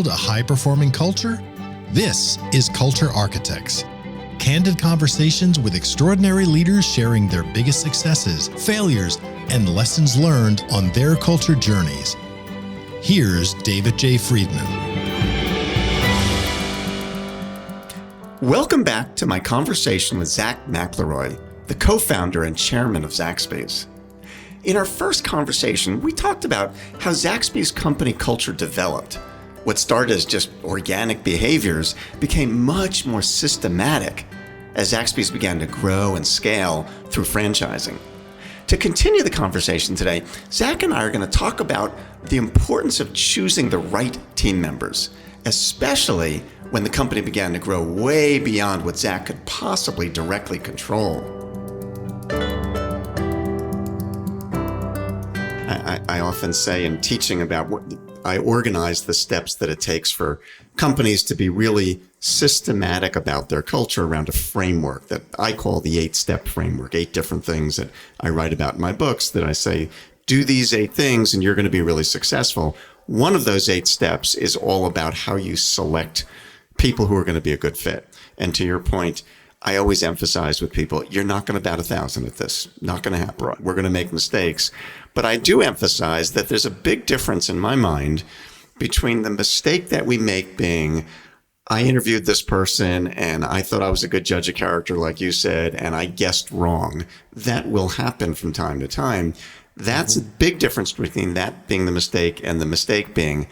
build a high-performing culture? This is Culture Architects. Candid conversations with extraordinary leaders sharing their biggest successes, failures, and lessons learned on their culture journeys. Here's David J. Friedman. Welcome back to my conversation with Zach McLeroy, the co-founder and chairman of Zaxby. In our first conversation, we talked about how Zaxby's company culture developed. What started as just organic behaviors became much more systematic as Zaxby's began to grow and scale through franchising. To continue the conversation today, Zach and I are going to talk about the importance of choosing the right team members, especially when the company began to grow way beyond what Zach could possibly directly control. I often say in teaching about what I organize the steps that it takes for companies to be really systematic about their culture around a framework that I call the 8-step framework, 8 different things that I write about in my books that I say, do these 8 things and you're going to be really successful. One of those 8 steps is all about how you select people who are going to be a good fit. And to your point, I always emphasize with people, you're not going to bat 1,000 at this. Not going to happen. Right. We're going to make mistakes. But I do emphasize that there's a big difference in my mind between the mistake that we make being, I interviewed this person and I thought I was a good judge of character, like you said, and I guessed wrong. That will happen from time to time. That's a big difference between that being the mistake and the mistake being,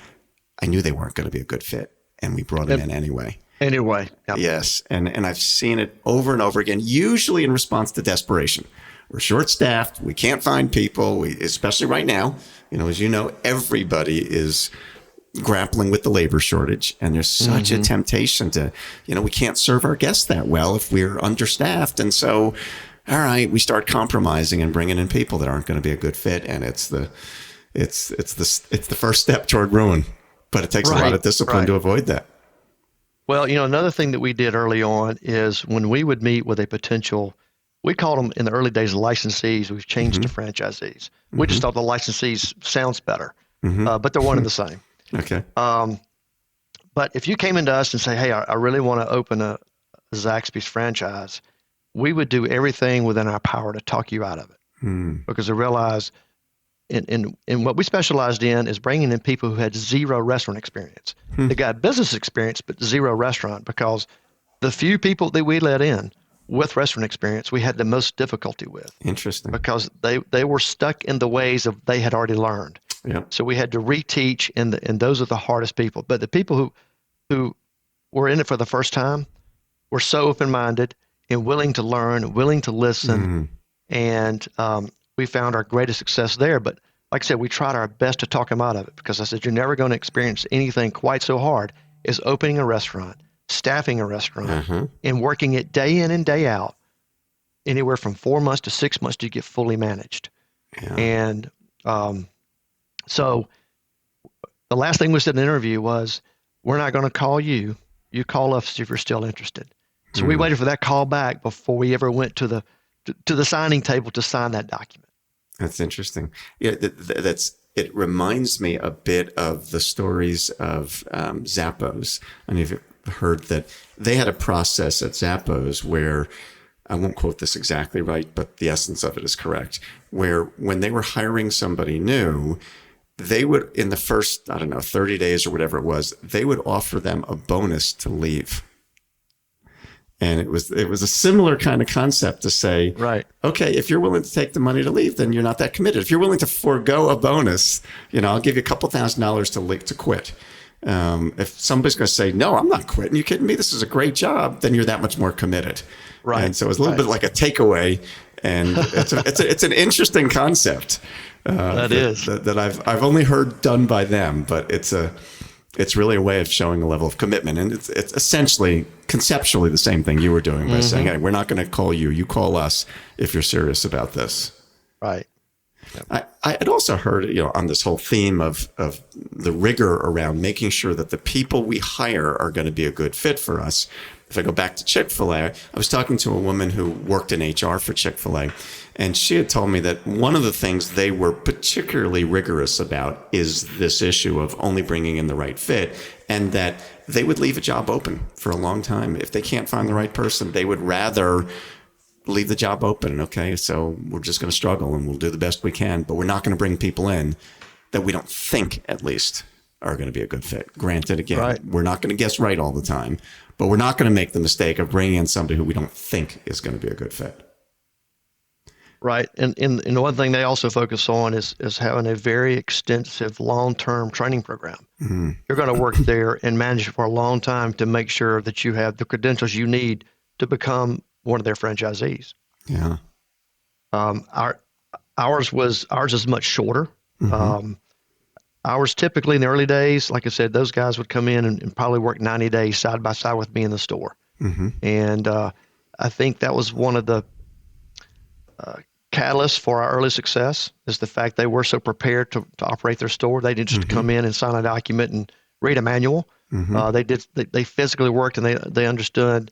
I knew they weren't going to be a good fit and we brought them in anyway. Anyway. Yep. Yes. And I've seen it over and over again, usually in response to desperation. We're short-staffed. We can't find people. Especially right now, as you know, everybody is grappling with the labor shortage. And there's such a temptation to, we can't serve our guests that well if we're understaffed. And so, all right, we start compromising and bringing in people that aren't going to be a good fit. And it's the first step toward ruin. But it takes a lot of discipline to avoid that. Well, another thing that we did early on is when we would meet with a potential, we called them in the early days licensees. We've changed to franchisees. We just thought the licensees sounds better, but they're one and the same. Okay. But if you came into us and say, hey, I really want to open a Zaxby's franchise, we would do everything within our power to talk you out of it. Because I realized in what we specialized in is bringing in people who had 0 restaurant experience. They got business experience, but 0 restaurant, because the few people that we let in with restaurant experience, we had the most difficulty with. Interesting. Because they were stuck in the ways of they had already learned. Yeah. So we had to reteach, and those are the hardest people. But the people who were in it for the first time were so open-minded and willing to learn, willing to listen, and we found our greatest success there. But like I said, we tried our best to talk them out of it, because I said, you're never going to experience anything quite so hard as opening a restaurant, staffing a restaurant, and working it day in and day out, anywhere from 4 months to 6 months to get fully managed. Yeah. And so the last thing we said in the interview was, we're not going to call you. You call us if you're still interested. So we waited for that call back before we ever went to the signing table to sign that document. That's interesting. Yeah, it reminds me a bit of the stories of Zappos. And you've heard that they had a process at Zappos where, I won't quote this exactly right, but the essence of it is correct, where when they were hiring somebody new, they would, in the first, 30 days or whatever it was, they would offer them a bonus to leave. And it was a similar kind of concept to say, right, okay, if you're willing to take the money to leave, then you're not that committed. If you're willing to forego a bonus, I'll give you a couple $1,000s to quit. If somebody's going to say, no, I'm not quitting, you kidding me? This is a great job. Then you're that much more committed. Right. And so it's a little bit like a takeaway, and it's an interesting concept. That I've only heard done by them, but it's really a way of showing a level of commitment. And it's essentially, conceptually, the same thing you were doing by saying, hey, we're not going to call you. You call us if you're serious about this. Right. Yep. I had also heard, on this whole theme of the rigor around making sure that the people we hire are going to be a good fit for us. if I go back to Chick-fil-A, I was talking to a woman who worked in HR for Chick-fil-A, and she had told me that one of the things they were particularly rigorous about is this issue of only bringing in the right fit, and that they would leave a job open for a long time. If they can't find the right person, they would rather leave the job open. Okay, so we're just going to struggle and we'll do the best we can, but we're not going to bring people in that we don't think, at least, are going to be a good fit. Granted, again, we're not going to guess right all the time, but we're not going to make the mistake of bringing in somebody who we don't think is going to be a good fit. Right. And the one thing they also focus on is having a very extensive long-term training program. Mm-hmm. You're going to work there and manage it for a long time to make sure that you have the credentials you need to become one of their franchisees. Yeah. Ours is much shorter. Mm-hmm. Ours typically in the early days, like I said, those guys would come in and probably work 90 days side by side with me in the store. Mm-hmm. And I think that was one of the catalysts for our early success, is the fact they were so prepared to operate their store. They didn't just come in and sign a document and read a manual. Mm-hmm. They physically worked, and they understood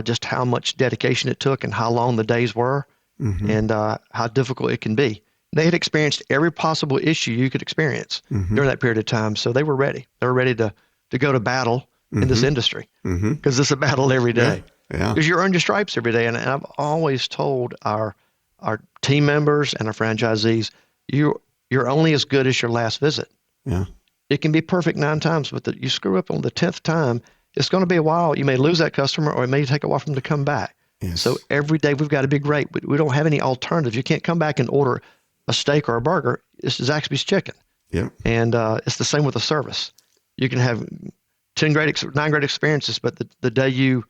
just how much dedication it took and how long the days were, and how difficult it can be. They had experienced every possible issue you could experience during that period of time, so they were ready. They were ready to go to battle in this industry, because it's a battle every day. Because you earn your stripes every day. And I've always told our team members and our franchisees, you're only as good as your last visit. Yeah. It can be perfect 9 times, but you screw up on the 10th time, it's going to be a while. You may lose that customer, or it may take a while for them to come back. Yes. So every day we've got to be great. We don't have any alternatives. You can't come back and order a steak or a burger. It's Zaxby's chicken. Yeah. And it's the same with the service. You can have 9 great experiences, but the day you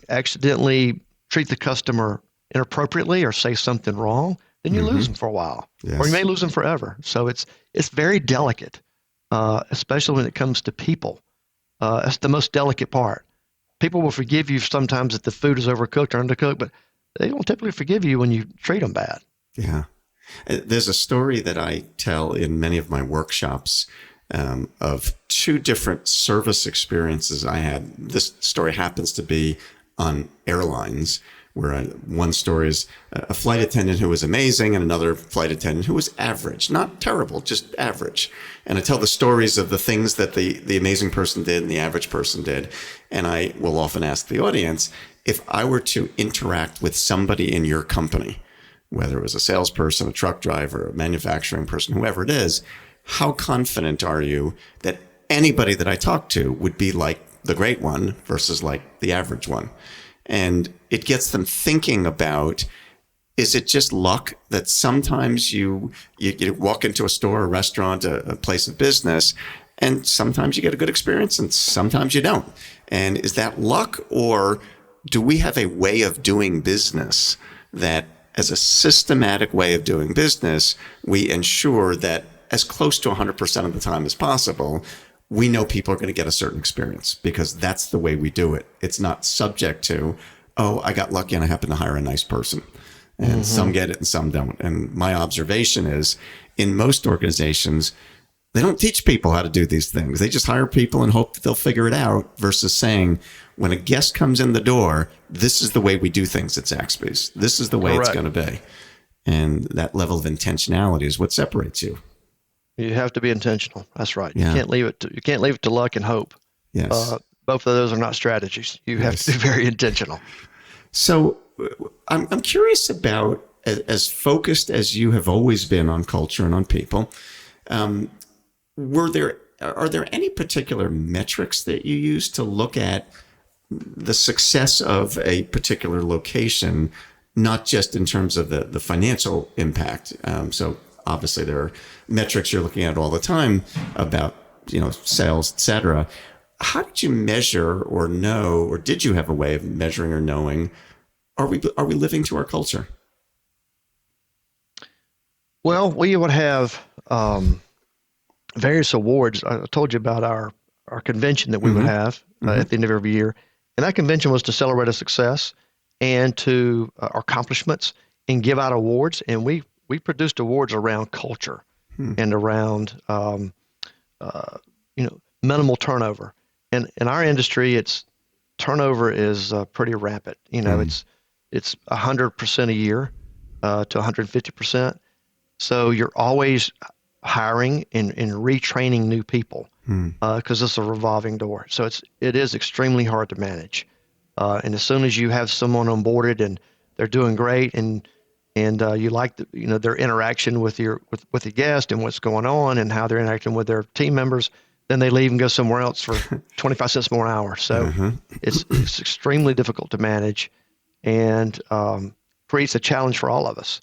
accidentally treat the customer inappropriately or say something wrong, then you lose them for a while, or you may lose them forever. So it's very delicate, especially when it comes to people. That's the most delicate part. People will forgive you sometimes if the food is overcooked or undercooked, but they don't typically forgive you when you treat them bad. Yeah. There's a story that I tell in many of my workshops of 2 different service experiences I had. This story happens to be on airlines, where one story is a flight attendant who was amazing and another flight attendant who was average, not terrible, just average. And I tell the stories of the things that the amazing person did and the average person did. And I will often ask the audience, if I were to interact with somebody in your company, whether it was a salesperson, a truck driver, a manufacturing person, whoever it is, how confident are you that anybody that I talk to would be like the great one versus like the average one? And it gets them thinking about, is it just luck that sometimes you walk into a store, a restaurant, a place of business, and sometimes you get a good experience and sometimes you don't? And is that luck, or do we have a way of doing business that, as a systematic way of doing business, we ensure that as close to 100% of the time as possible, we know people are going to get a certain experience, because that's the way we do it. It's not subject to, oh, I got lucky and I happen to hire a nice person. And some get it and some don't. And my observation is, in most organizations, they don't teach people how to do these things. They just hire people and hope that they'll figure it out, versus saying, when a guest comes in the door, this is the way we do things at Zaxby's. This is the way it's going to be. And that level of intentionality is what separates you. You have to be intentional. That's right. Yeah. You can't leave it to luck and hope. Yes. Both of those are not strategies. You have to be very intentional. So I'm curious about, as focused as you have always been on culture and on people, are there any particular metrics that you use to look at the success of a particular location, not just in terms of the financial impact? So obviously there are metrics you're looking at all the time about, sales, et cetera. How did you measure or know, or did you have a way of measuring or knowing, are we living to our culture? Well, we would have various awards. I told you about our convention that we would have at the end of every year. And that convention was to celebrate a success and to our accomplishments and give out awards. And we produced awards around culture and around, minimal turnover. And in our industry, it's turnover is pretty rampant. It's 100% a year to 150%. So you're always hiring and retraining new people because it's a revolving door. So it is extremely hard to manage. And as soon as you have someone onboarded and they're doing great and you like their interaction with the guest and what's going on and how they're interacting with their team members, then they leave and go somewhere else for 25 cents more an hour. So it's extremely difficult to manage and creates a challenge for all of us.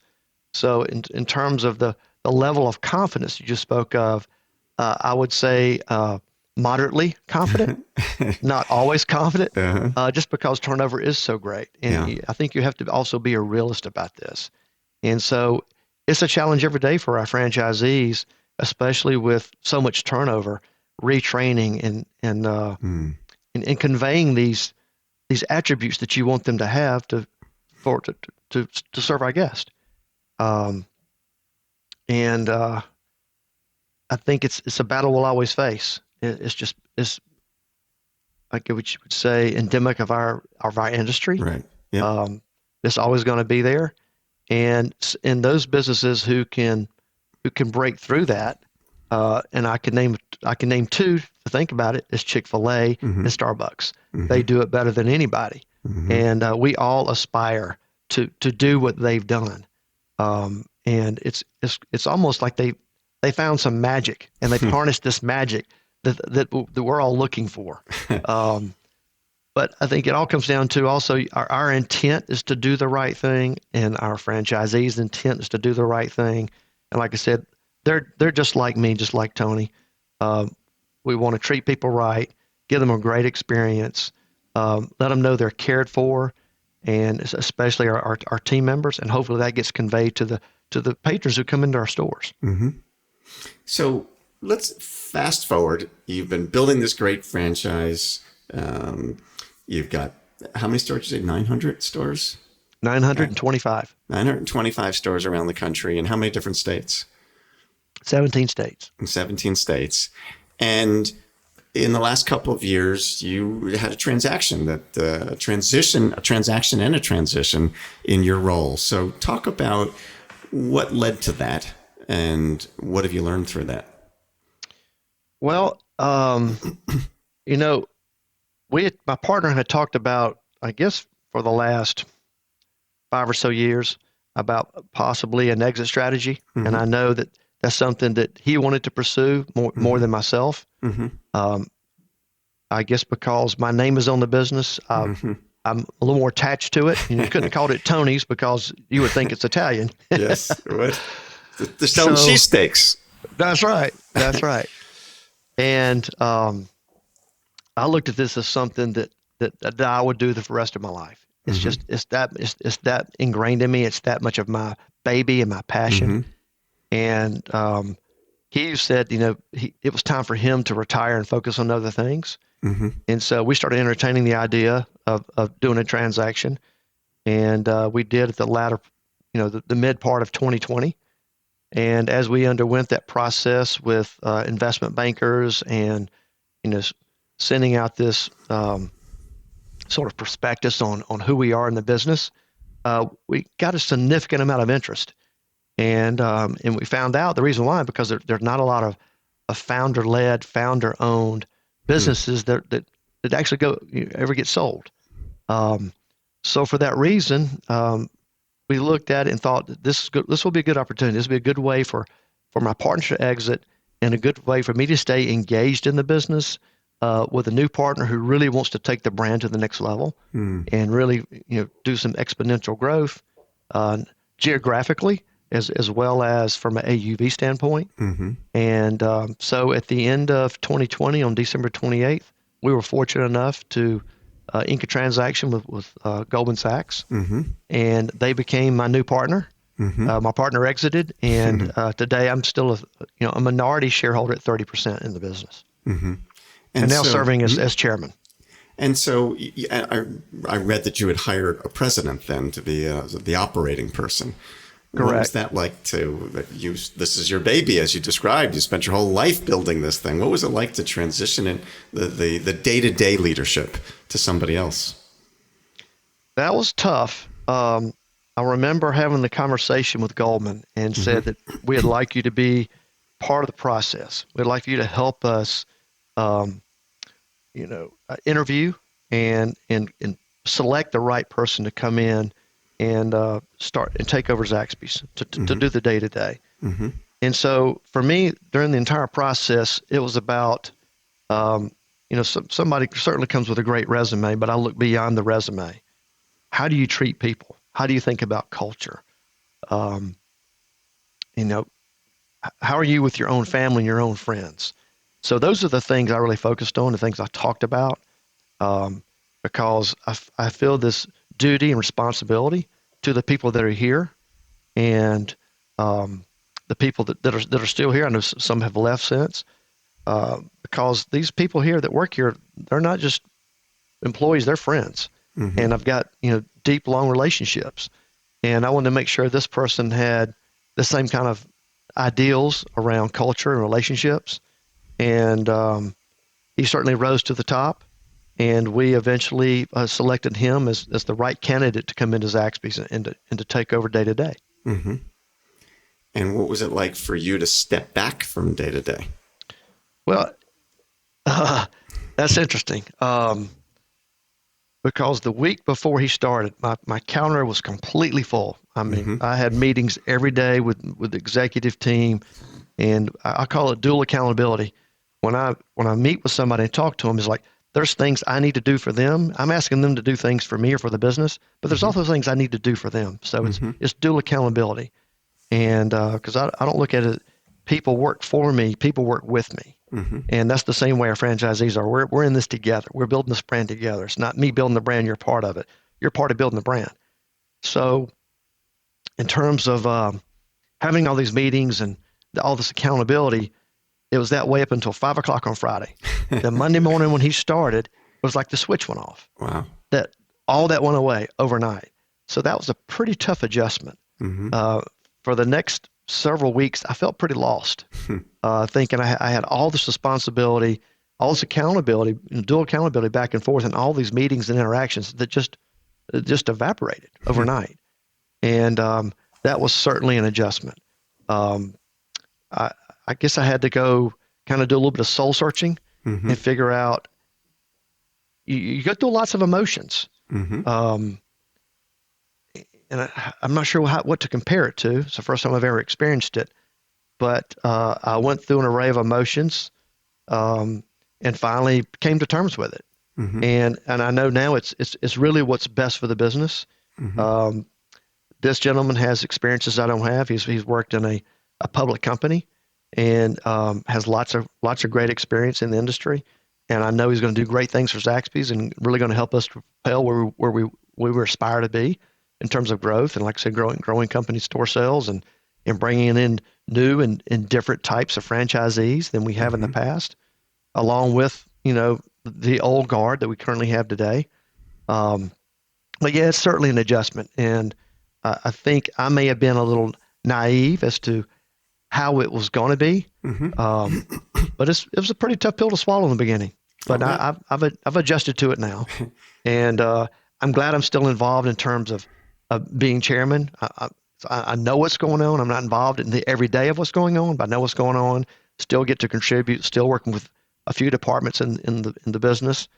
So in terms of the level of confidence you just spoke of, I would say moderately confident, not always confident, just because turnover is so great. And I think you have to also be a realist about this. And so it's a challenge every day for our franchisees, especially with so much turnover, retraining and conveying these attributes that you want them to have to serve our guest. I think it's a battle we'll always face. It's like what you would say endemic of our industry. Right. Yeah. It's always going to be there, and in those businesses who can break through that, and I can name two to think about it, is Chick-fil-A and Starbucks. They do it better than anybody, and we all aspire to do what they've done. And it's almost like they found some magic and they've harnessed this magic that we're all looking for. But I think it all comes down to also our intent is to do the right thing, and our franchisees' intent is to do the right thing. And like I said, they're just like me, just like Tony. We want to treat people right, give them a great experience, let them know they're cared for, and especially our team members, and hopefully that gets conveyed to the patrons who come into our stores. So let's fast forward. You've been building this great franchise. You've got, how many stores did you say? 900 stores? 925. 925 stores around the country. In how many different states? 17 states. In 17 states. And in the last couple of years, you had a transaction a transaction and a transition in your role. So talk about what led to that and what have you learned through that? Well, my partner had talked about, I guess, for the last 5 or so years about possibly an exit strategy. And I know that that's something that he wanted to pursue more than myself. I guess because my name is on the business, I'm a little more attached to it. You couldn't have called it Tony's because you would think it's Italian. Yes, right. They're selling cheesesteaks. That's right. That's right. And I looked at this as something that I would do the rest of my life. It's just it's that ingrained in me. It's that much of my baby and my passion. And he said, it was time for him to retire and focus on other things. And so we started entertaining the idea of doing a transaction, and we did at the latter, the mid part of 2020. And as we underwent that process with investment bankers and sending out this sort of prospectus on who we are in the business, we got a significant amount of interest. And we found out the reason why, because there's not a lot of founder-led, founder-owned businesses that actually ever get sold. So for that reason, we looked at it and thought that this will be a good opportunity. This will be a good way for my partner to exit, and a good way for me to stay engaged in the business with a new partner who really wants to take the brand to the next level and really do some exponential growth geographically as well as from an AUV standpoint. And so at the end of 2020, on December 28th, we were fortunate enough to ink a transaction with Goldman Sachs, and they became my new partner. My partner exited, and today I'm still a minority shareholder at 30% in the business, and now serving as chairman. And so I read that you had hired a president then to be the operating person. What was Correct. that like to use? This is your baby, as you described. You spent your whole life building this thing. What was it like to transition in the day-to-day leadership to somebody else? That was tough. I remember having the conversation with Goldman and said that we'd like you to be part of the process. We'd like you to help us, um, interview and select the right person to come in and start and take over Zaxby's to do the day to day. And so for me, during the entire process, it was about, somebody certainly comes with a great resume, but I look beyond the resume. How do you treat people? How do you think about culture? Um, you know, how are you with your own family and your own friends? So those are the things I really focused on, the things I talked about, because I feel this duty and responsibility to the people that are here and the people that are still here. I know some have left since, because these people here that work here, they're not just employees, they're friends. And I've got, deep, long relationships. And I wanted to make sure this person had the same kind of ideals around culture and relationships. And he certainly rose to the top. And we eventually selected him as the right candidate to come into Zaxby's and to take over day to day. And what was it like for you to step back from day to day? Well, that's interesting. Because the week before he started, my calendar was completely full. I mean, I had meetings every day with the executive team, and I call it dual accountability. When I meet with somebody and talk to them, it's like there's things I need to do for them. I'm asking them to do things for me or for the business, but there's also things I need to do for them. So it's dual accountability, and because I don't look at it, people work for me, people work with me. And that's the same way our franchisees are. We're in this together. We're building this brand together. It's not me building the brand. You're part of it. You're part of building the brand. So in terms of having all these meetings and all this accountability, it was that way up until 5 o'clock on Friday. Then Monday morning when he started, it was like the switch went off. Wow. All that went away overnight. So that was a pretty tough adjustment. For the next several weeks, I felt pretty lost, thinking I had all this responsibility, all this accountability, dual accountability back and forth, and all these meetings and interactions that just evaporated overnight. And that was certainly an adjustment. I guess I had to go kind of do a little bit of soul searching and figure out. You go through lots of emotions. And I'm not sure what to compare it to. It's the first time I've ever experienced it. But I went through an array of emotions and finally came to terms with it. And I know now it's really what's best for the business. This gentleman has experiences I don't have. He's worked in a public company and has lots of great experience in the industry. And I know he's going to do great things for Zaxby's and really going to help us propel where we aspire to be in terms of growth, and like I said, growing company store sales and bringing in new and different types of franchisees than we have in the past, along with, the old guard that we currently have today. But yeah, it's certainly an adjustment. And I think I may have been a little naive as to how it was going to be. But it was a pretty tough pill to swallow in the beginning, but I've adjusted to it now. And I'm glad I'm still involved in terms of being chairman. I know what's going on. I'm not involved in the everyday of what's going on, but I know what's going on. Still get to contribute. Still working with a few departments in the business.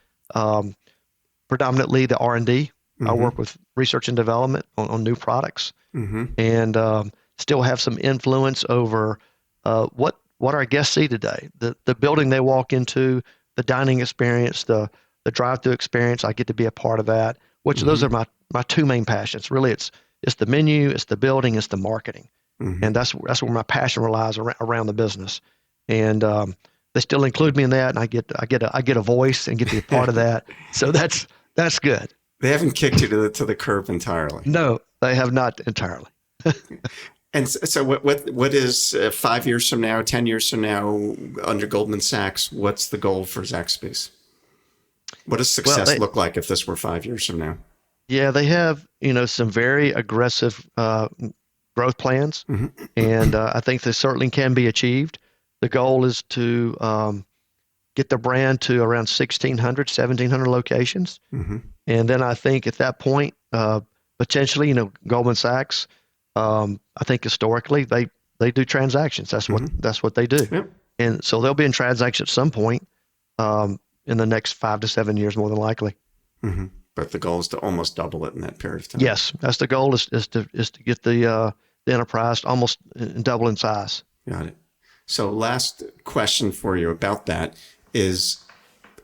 Predominantly the R&D. I work with research and development on new products, and still have some influence over what our guests see today. The building they walk into, the dining experience, the drive-through experience. I get to be a part of that. Which those are my two main passions. Really, it's the menu, it's the building, it's the marketing, and that's where my passion relies around the business. And they still include me in that, and I get a voice and get to be a part of that. So that's good. They haven't kicked you to the curb entirely. No, they have not entirely. And so, what is 5 years from now, 10 years from now, under Goldman Sachs? What's the goal for Zaxby's? What does success look like if this were 5 years from now? Yeah, they have some very aggressive growth plans, and I think they certainly can be achieved. The goal is to get the brand to around 1,600, 1,700 locations. And then I think at that point, potentially, Goldman Sachs, I think historically they do transactions. That's what they do. Yep. And so they'll be in transactions at some point in the next 5 to 7 years, more than likely. But the goal is to almost double it in that period of time. Yes, that's the goal is to get the enterprise almost double in size. Got it. So last question for you about that is,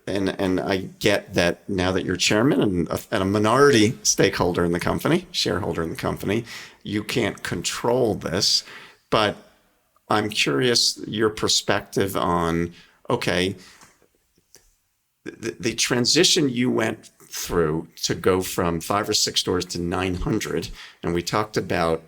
and I get that now that you're chairman and a minority stakeholder in the company, shareholder in the company, you can't control this, but I'm curious your perspective on, okay, the transition you went through to go from 5 or 6 stores to 900, and we talked about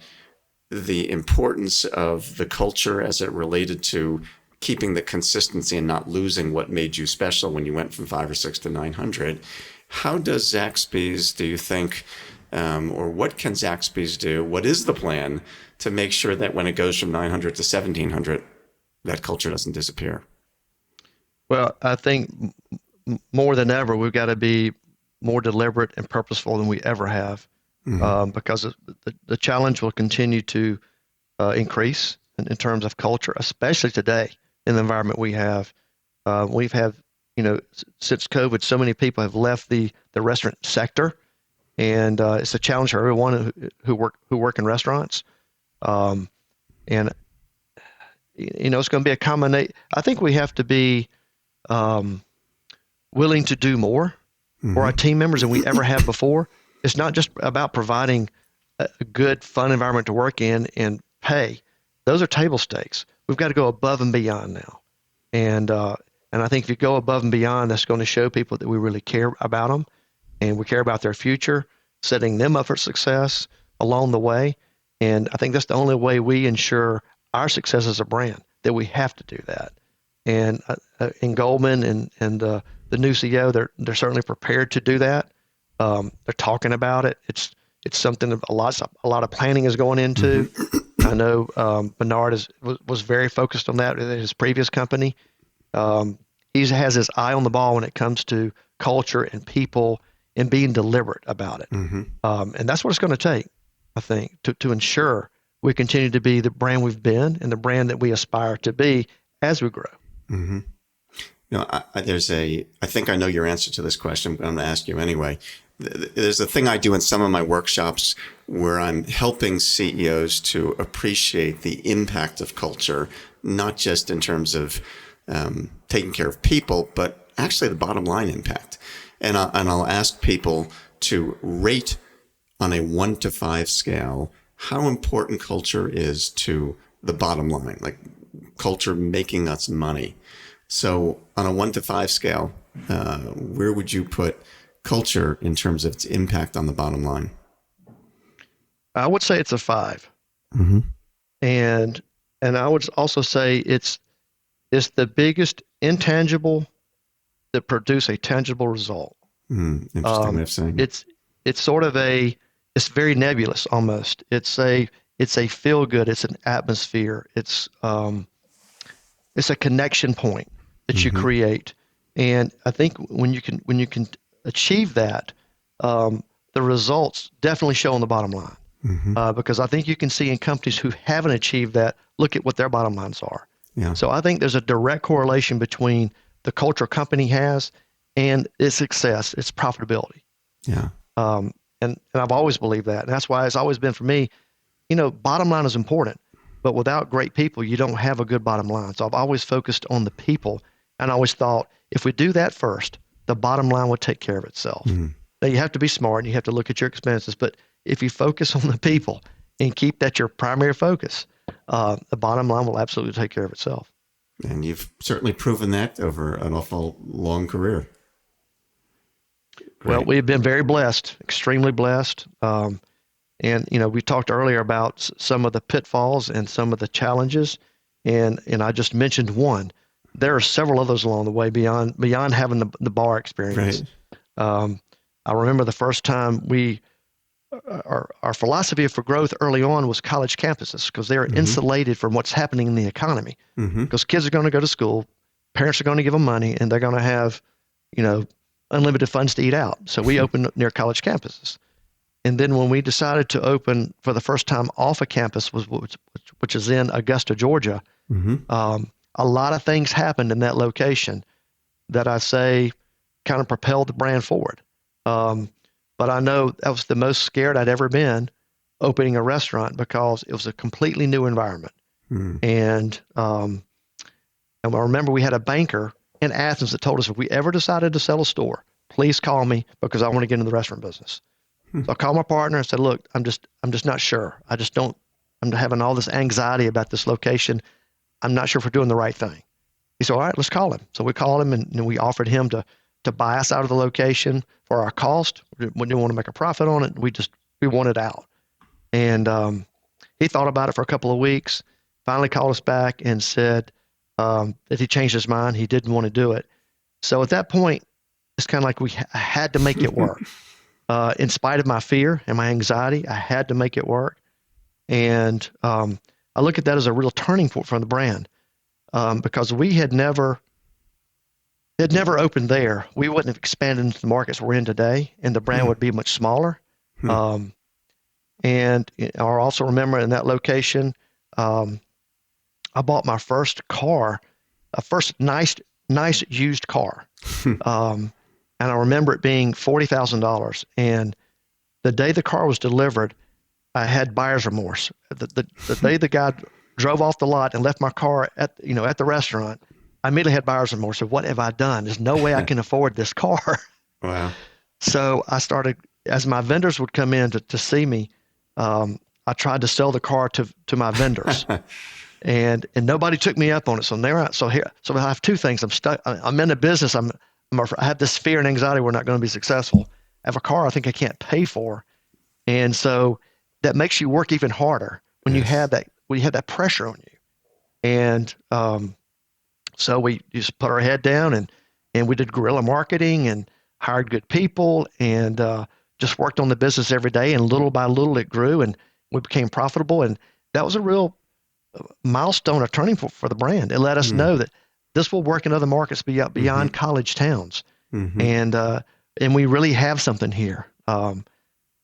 the importance of the culture as it related to keeping the consistency and not losing what made you special when you went from 5 or 6 to 900. How does Zaxby's, do you think, or what can Zaxby's do? What is the plan to make sure that when it goes from 900 to 1,700, that culture doesn't disappear? Well, I think more than ever, we've got to be more deliberate and purposeful than we ever have, because the challenge will continue to increase in terms of culture, especially today in the environment we have. We've had, since COVID, so many people have left the restaurant sector, and it's a challenge for everyone who work in restaurants. And it's going to be a combination. I think we have to be willing to do more for our team members than we ever have before. It's not just about providing a good, fun environment to work in and pay. Those are table stakes. We've got to go above and beyond now. And I think if you go above and beyond, that's going to show people that we really care about them and we care about their future, setting them up for success along the way. And I think that's the only way we ensure our success as a brand, that we have to do that. And in Goldman and the new CEO, they're certainly prepared to do that. They're talking about it. It's something a lot of planning is going into. I know Bernard was very focused on that at his previous company. He has his eye on the ball when it comes to culture and people and being deliberate about it. And that's what it's going to take, I think, to ensure we continue to be the brand we've been and the brand that we aspire to be as we grow. I think I know your answer to this question, but I'm going to ask you anyway. There's a thing I do in some of my workshops where I'm helping CEOs to appreciate the impact of culture, not just in terms of taking care of people, but actually the bottom line impact. And I'll ask people to rate on a 1 to 5 scale how important culture is to the bottom line, like culture making us money. So on a 1 to 5 scale, where would you put culture in terms of its impact on the bottom line? I would say it's a 5. And I would also say it's the biggest intangible that produce a tangible result. Interesting way of saying it. It's sort of it's very nebulous almost. It's a feel good. It's an atmosphere. It's a connection point that you create. And I think when you can achieve that, the results definitely show on the bottom line. Because I think you can see in companies who haven't achieved that, look at what their bottom lines are. So I think there's a direct correlation between the culture a company has and its success, its profitability. And I've always believed that. And that's why it's always been for me, bottom line is important, but without great people, you don't have a good bottom line. So I've always focused on the people. And I always thought if we do that first, the bottom line will take care of itself. Now you have to be smart and you have to look at your expenses, but if you focus on the people and keep that your primary focus, the bottom line will absolutely take care of itself. And you've certainly proven that over an awful long career. Well, we've been very blessed, extremely blessed. And, we talked earlier about some of the pitfalls and some of the challenges. And I just mentioned one. There are several others along the way beyond having the bar experience. I remember the first time we our philosophy for growth early on was college campuses, because they're insulated from what's happening in the economy. Because kids are going to go to school, parents are going to give them money, and they're going to have, unlimited funds to eat out. So we opened near college campuses. And then when we decided to open for the first time off a campus, which is in Augusta, Georgia, a lot of things happened in that location that I say kind of propelled the brand forward. But I know that was the most scared I'd ever been opening a restaurant, because it was a completely new environment. And I remember we had a banker in Athens that told us, if we ever decided to sell a store, please call me, because I want to get into the restaurant business. So I called my partner and said, look, I'm just not sure. I'm having all this anxiety about this location. I'm not sure if we're doing the right thing. He said, all right, let's call him. So we called him, and we offered him to buy us out of the location for our cost. We didn't want to make a profit on it. We wanted out. And he thought about it for a couple of weeks, finally called us back and said that he changed his mind. He didn't want to do it. So at that point, it's kind of like I had to make it work. In spite of my fear and my anxiety, I had to make it work. And I look at that as a real turning point for the brand, because we had never opened there. We wouldn't have expanded into the markets we're in today, and the brand would be much smaller. And I also remember in that location, I bought my first car, a first nice used car. And I remember it being $40,000. And the day the car was delivered, I had buyer's remorse. The day the guy drove off the lot and left my car at the restaurant, I immediately had buyer's remorse of, what have I done? There's no way I can afford this car. Wow. So I started, as my vendors would come in to see me, I tried to sell the car to my vendors. and nobody took me up on it. So I have two things. I'm stuck. I'm in a business. I have this fear and anxiety we're not going to be successful. I have a car I think I can't pay for. And so that makes you work even harder when you have that pressure on you. And so we just put our head down and we did guerrilla marketing and hired good people and just worked on the business every day. And little by little it grew and we became profitable. And that was a real milestone, a turning point for the brand. It let us know that this will work in other markets beyond college towns. And we really have something here.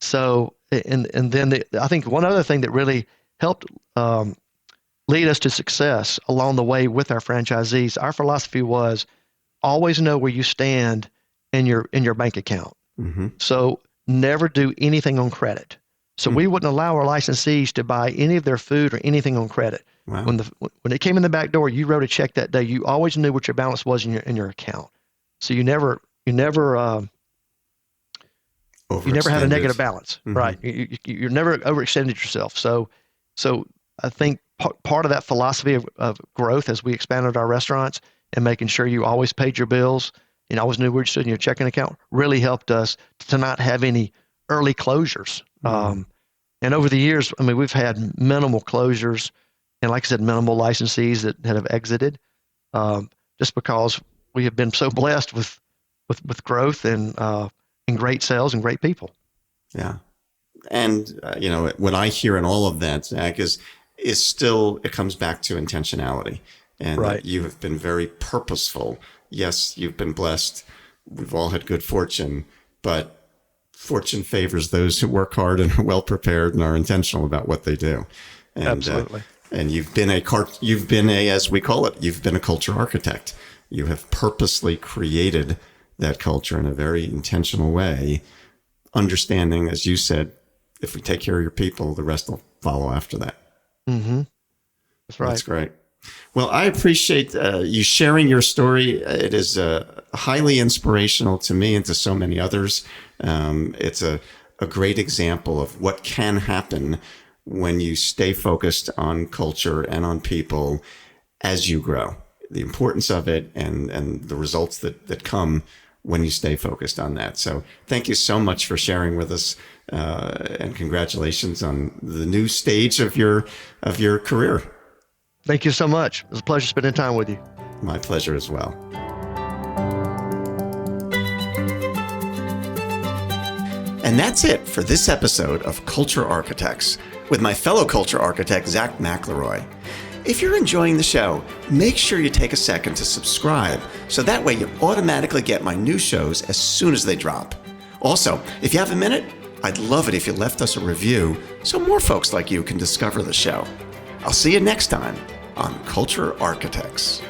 So then I think one other thing that really helped lead us to success along the way with our franchisees, our philosophy was always know where you stand in your bank account. So never do anything on credit. So we wouldn't allow our licensees to buy any of their food or anything on credit. Wow. When it came in the back door, you wrote a check that day. You always knew what your balance was in your account. So you never had a negative balance, right? You never overextended yourself. So I think part of that philosophy of growth as we expanded our restaurants and making sure you always paid your bills and always knew where you stood in your checking account really helped us to not have any early closures. And over the years, I mean, we've had minimal closures and, like I said, minimal licensees that have exited, just because we have been so blessed with growth and great sales and great people. Yeah. And, what I hear in all of that, Zach, is still, it comes back to intentionality. And right. You have been very purposeful. Yes, you've been blessed. We've all had good fortune, but fortune favors those who work hard and are well prepared and are intentional about what they do. And, absolutely. And you've been as we call it, you've been a culture architect. You have purposely created that culture in a very intentional way, understanding, as you said, if we take care of your people, the rest will follow after that. That's right. That's great. Well, I appreciate you sharing your story. It is highly inspirational to me and to so many others. It's a great example of what can happen when you stay focused on culture and on people as you grow. The importance of it and the results that come when you stay focused on that. So thank you so much for sharing with us, and congratulations on the new stage of your career. Thank you so much. It was a pleasure spending time with you. My pleasure as well. And that's it for this episode of Culture Architects with my fellow culture architect, Zach McLeroy. If you're enjoying the show, make sure you take a second to subscribe so that way you automatically get my new shows as soon as they drop. Also, if you have a minute, I'd love it if you left us a review so more folks like you can discover the show. I'll see you next time on Culture Architects.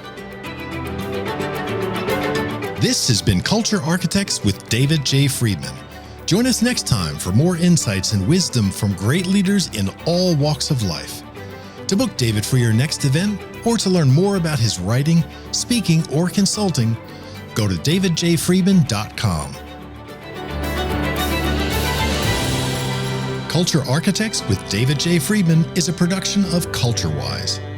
This has been Culture Architects with David J. Friedman. Join us next time for more insights and wisdom from great leaders in all walks of life. To book David for your next event or to learn more about his writing, speaking, or consulting, go to davidjfriedman.com. Culture Architects with David J. Friedman is a production of CultureWise.